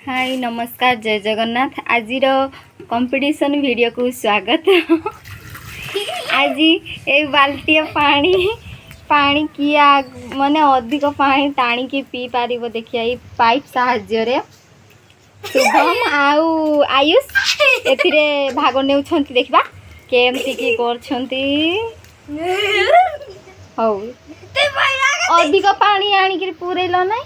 हाय नमस्कार जय जगन्नाथ। आज कंपटीशन वीडियो को स्वागत। आज ए बाल्टी पानी पानी किया माने अधिक पानी टाणी की पी पारिबो देखिया ई पाइप साहाय्य रे। शुभम आउ आयुष एथिरे भाग नेउछंती देखबा केमती की करछंती। हौ अधिक पानी आनी के पुरेलो नै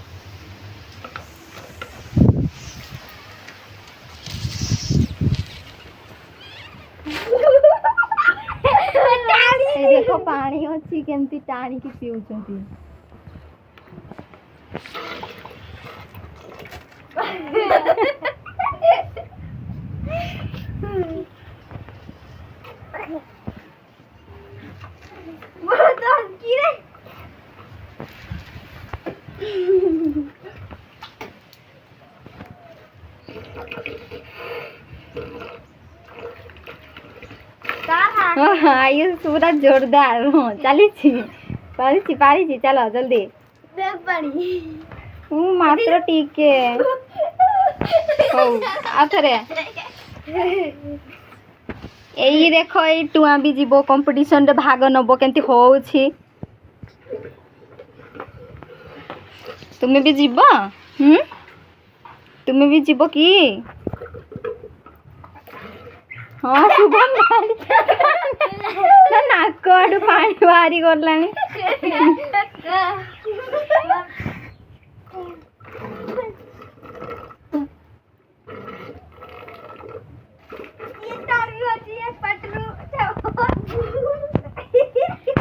देखो पानी अच्छी केमती टाणी की पीउछंती। आयुष पूरा जोरदार चली पारी चलो जल्दी मात्र टीके आथरे यही देख ये टुआ भी जीवो कंपटीशन रे भाग नबो केंती होउछि। तुम्हें भी जीवो तुम्हें भी जीवो की हाँ शुभम नाक आडू पानी बाहरी गलानी।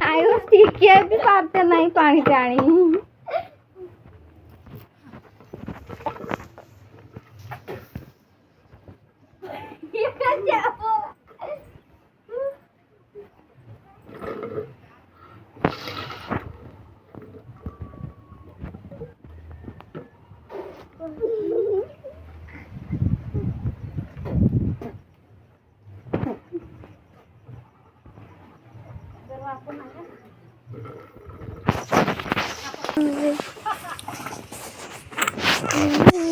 आयुष टिकिया भी पारते नहीं पानी टाणी।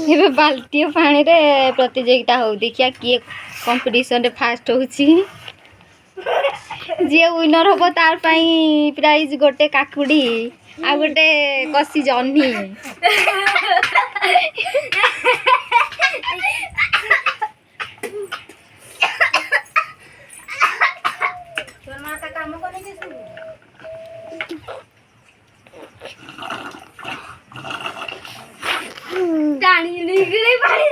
ये बाल्टी पानी रे प्रतियोगिता हो देखिया किए कंपटीशन रे फास्ट होची। जे विनर होबो तार पई प्राइज गोटे काकुडी आ गोटे कसी जन्नी। तोर माता काम कोने के सुन टाणी निकले पानी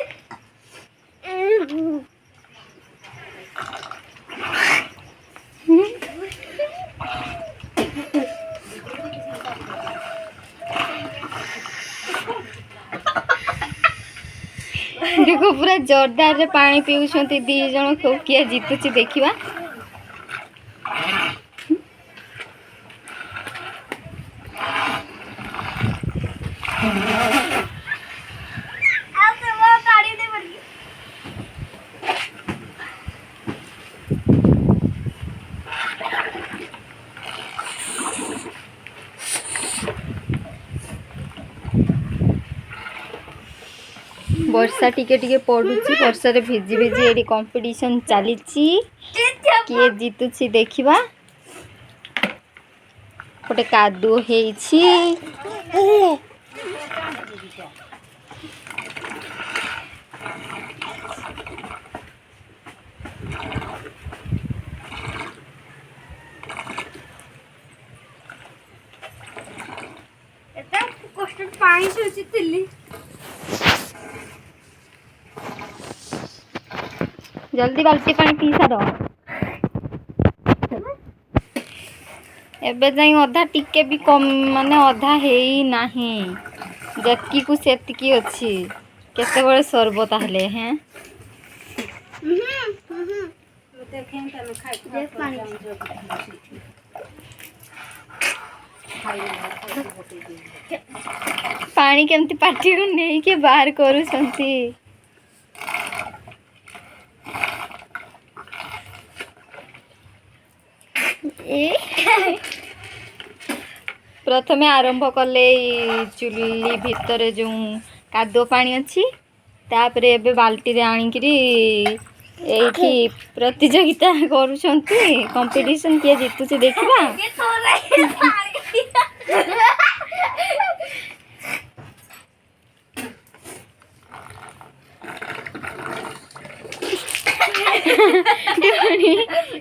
देखो पूरा जोरदार रे पानी पीउछंती दी जण को किया जीतुची देखिबा। वर्षा टिके टिके पड़ुची वर्षा रे भिजी भिजी एडी कंपटीशन चली किए जीतुची देखिबा। गोटे कादू हेइची एटा कष्ट पानी सोची तिल्ली जल्दी बाल्टी पानी पी सार। एबे जाई अधा टिके भी कम माने अधा हेई नाही जतकी को सेतकी अछि केते बळे सरबो ताहले हैं पानी केमती पाटी को नहीं के बाहर करू संती। प्रथमे आरंभ कले चुली भितर जो कादो पानी अच्छी तापरे एबे बाल्टी रे आनिकरी एठी प्रतियोगिता करूछंती कंपटीशन किए जीतुचे देखिबा।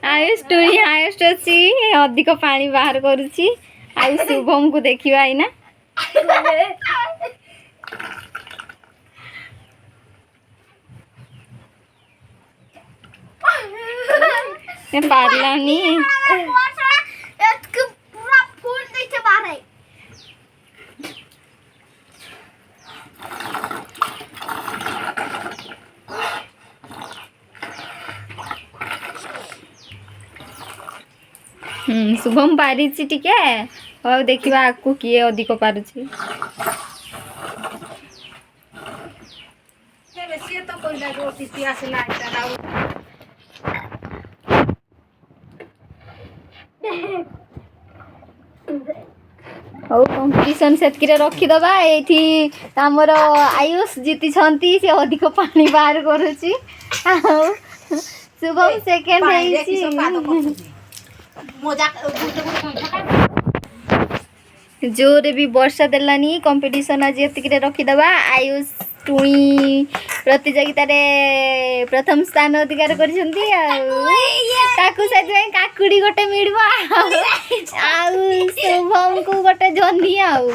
आयुष टुनी आयुष अच्छी अधिक पानी बाहर करुची आयुष शुभम को देखिबा आईना। पारलानी शुभम पारिछि टिके और देखिबा आकु किए अधिक पारुछि। कंपटीशन सेतकी रखीदबा एठी हमर आयुष जीति छंती से अधिक पानी बाहर करूची शुभम सेकंड हेइची। जोरे भी वर्षा देलानी कंपटीशन आज एतिक रखीदबा आयुष टुणी प्रतियोगिता रे प्रथम स्थान अधिकार करिसंती ताकू से काकुड़ी गोटे मिलबा आ शुभम को गोटे जंदी आउ